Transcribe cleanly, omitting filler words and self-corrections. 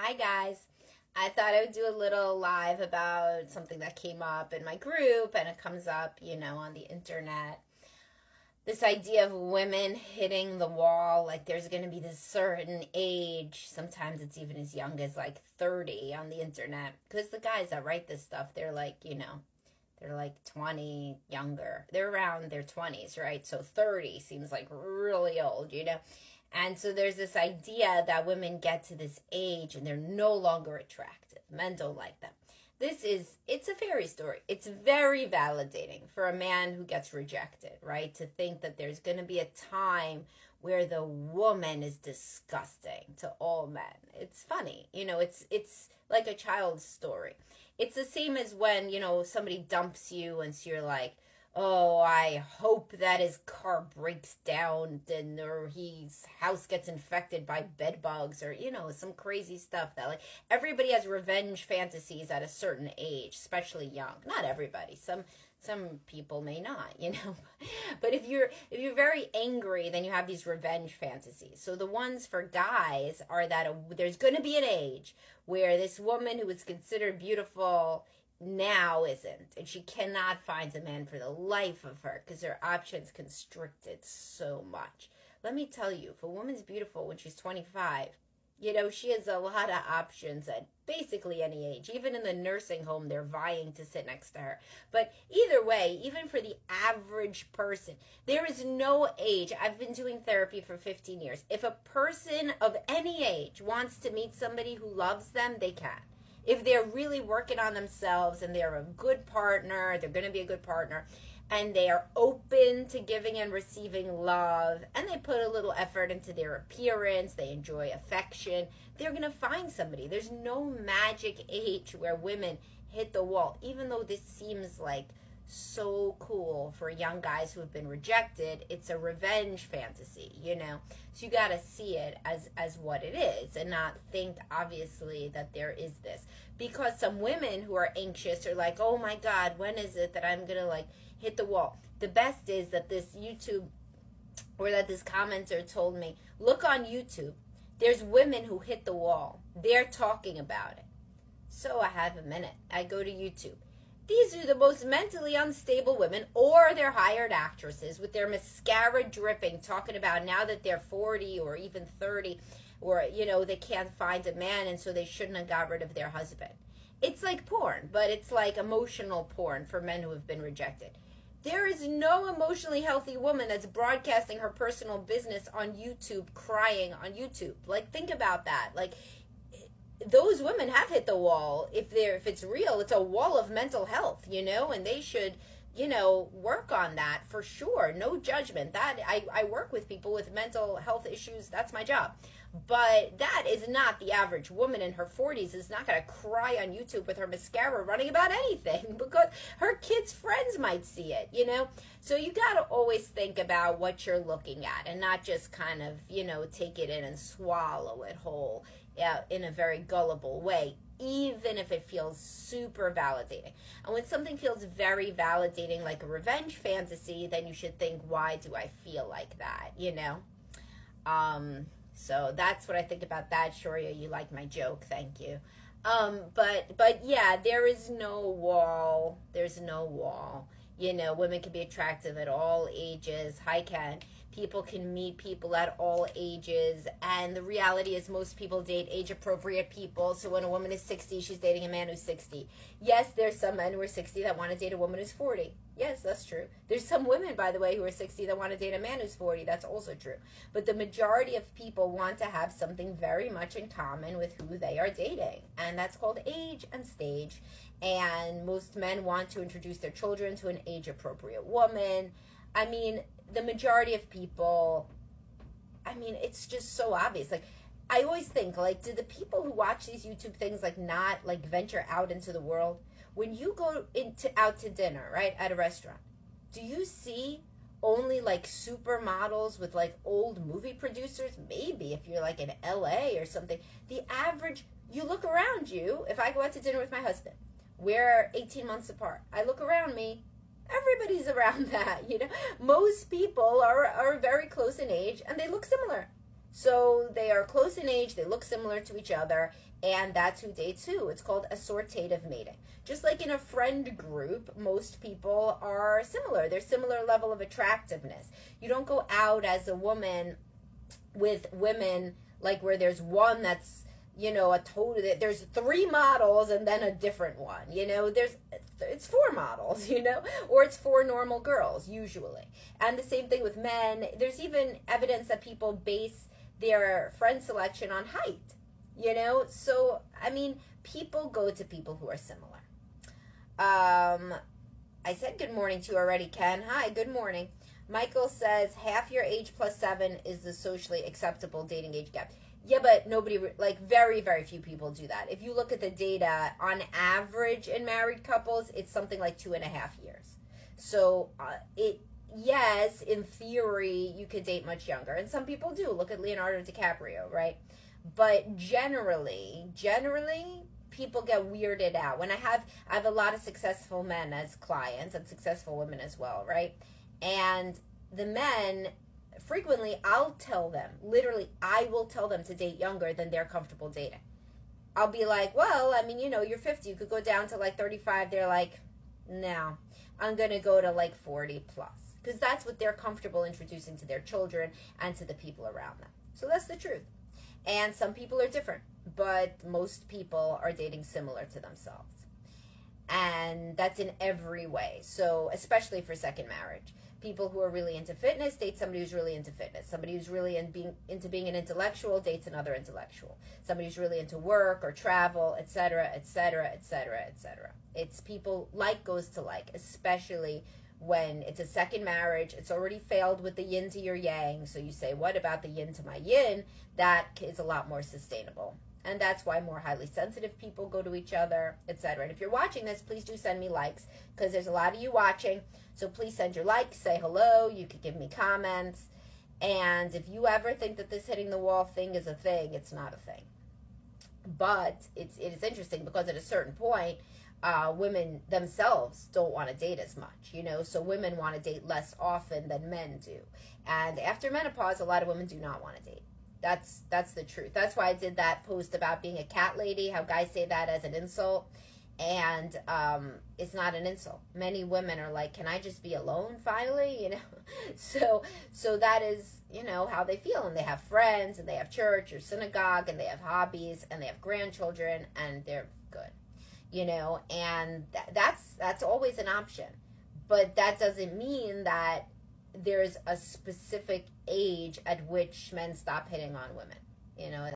Hi guys. I thought I would do a little live about something that came up in my group and it comes up, on the internet. This idea of women hitting the wall, like there's going to be this certain age, sometimes it's even as young as like 30 on the internet. Because the guys that write this stuff, they're like, they're like 20 younger. They're around their 20s, right? So 30 seems like really old. And so there's this idea that women get to this age and they're no longer attractive. Men don't like them. It's a fairy story. It's very validating for a man who gets rejected, right? To think that there's going to be a time where the woman is disgusting to all men. It's funny. It's like a child's story. It's the same as when, somebody dumps you and so you're like, oh, I hope that his car breaks down or his house gets infected by bed bugs or, some crazy stuff that like everybody has revenge fantasies at a certain age, especially young. Not everybody. Some people may not, But if you're very angry, then you have these revenge fantasies. So the ones for guys are that there's going to be an age where this woman who was considered beautiful now isn't, and she cannot find a man for the life of her because her options constricted so much. Let me tell you, if a woman's beautiful when she's 25, she has a lot of options at basically any age. Even in the nursing home, they're vying to sit next to her. But either way, even for the average person, there is no age. I've been doing therapy for 15 years. If a person of any age wants to meet somebody who loves them, they can. If they're really working on themselves and they're a good partner, they're going to be a good partner, and they are open to giving and receiving love, and they put a little effort into their appearance, they enjoy affection, they're going to find somebody. There's no magic age where women hit the wall, even though this seems like so cool for young guys who have been rejected. It's a revenge fantasy, so you got to see it as what it is and not think obviously that there is this, because some women who are anxious are like, oh my god, when is it that I'm gonna like hit the wall? The best is that this YouTube or that this commenter told me, look on YouTube, there's women who hit the wall, they're talking about it. So I have a minute, I go to YouTube. These are the most mentally unstable women, or they're hired actresses with their mascara dripping, talking about now that they're 40 or even 30, or, they can't find a man and so they shouldn't have got rid of their husband. It's like porn, but it's like emotional porn for men who have been rejected. There is no emotionally healthy woman that's broadcasting her personal business on YouTube, crying on YouTube. Like, think about that. Like, those women have hit the wall. If it's real, it's a wall of mental health, and they should, work on that for sure. No judgment. That I work with people with mental health issues. That's my job. But that is not the average woman in her 40s is not going to cry on YouTube with her mascara running about anything because her kids' friends might see it, So you got to always think about what you're looking at and not just kind of, take it in and swallow it whole. In a very gullible way, even if it feels super validating. And when something feels very validating, like a revenge fantasy, then you should think, why do I feel like that, So that's what I think about that. Shoria, you like my joke, thank you. But yeah, there is no wall. There's no wall. Women can be attractive at all ages. Hi, Ken. People can meet people at all ages, and the reality is most people date age-appropriate people. So when a woman is 60, she's dating a man who's 60. Yes, there's some men who are 60 that want to date a woman who's 40. Yes, that's true. There's some women, by the way, who are 60 that want to date a man who's 40. That's also true. But the majority of people want to have something very much in common with who they are dating, and that's called age and stage. And most men want to introduce their children to an age-appropriate woman. I mean, the majority of people, it's just so obvious. Like, I always think, like, do the people who watch these YouTube things, like, not, like, venture out into the world? When you go out to dinner, right, at a restaurant, do you see only, like, supermodels with, like, old movie producers? Maybe if you're, like, in LA or something. The average, you look around you, if I go out to dinner with my husband, we're 18 months apart, I look around me, everybody's around that, Most people are very close in age and they look similar. So they are close in age, they look similar to each other, and that's who dates who. It's called assortative mating. Just like in a friend group, most people are similar. They're similar level of attractiveness. You don't go out as a woman with women like where there's one that's, a total, there's 3 models and then a different one, it's 4 models, or it's 4 normal girls usually. And the same thing with men. There's even evidence that people base their friend selection on height, so people go to people who are similar. I said good morning to you already, Ken. Hi, good morning. Michael says half your age plus 7 is the socially acceptable dating age gap. Yeah, but nobody, very, very few people do that. If you look at the data, on average in married couples, it's something like 2.5 years. So yes, in theory, you could date much younger. And some people do. Look at Leonardo DiCaprio, right? But generally, people get weirded out. When I have a lot of successful men as clients and successful women as well, right? And the men, frequently, I'll tell them, literally, I will tell them to date younger than they're comfortable dating. I'll be like, well, you're 50, you could go down to 35. They're like, no, I'm going to go to 40 plus. Because that's what they're comfortable introducing to their children and to the people around them. So that's the truth. And some people are different, but most people are dating similar to themselves. And that's in every way. So especially for second marriage. People who are really into fitness date somebody who's really into fitness. Somebody who's really into being an intellectual dates another intellectual. Somebody who's really into work or travel, etc., etc., etc., etc. It's people like goes to like, especially when it's a second marriage. It's already failed with the yin to your yang. So you say, what about the yin to my yin? That is a lot more sustainable. And that's why more highly sensitive people go to each other, etc. And if you're watching this, please do send me likes, because there's a lot of you watching. So please send your likes, say hello. You could give me comments. And if you ever think that this hitting the wall thing is a thing, it's not a thing. But it is interesting because at a certain point, women themselves don't want to date as much, so women want to date less often than men do. And after menopause, a lot of women do not want to date. That's the truth. That's why I did that post about being a cat lady, how guys say that as an insult. And it's not an insult. Many women are like, can I just be alone finally? So that is, how they feel. And they have friends, and they have church or synagogue, and they have hobbies, and they have grandchildren, and they're good. And that's always an option. But that doesn't mean that there's a specific age at which men stop hitting on women,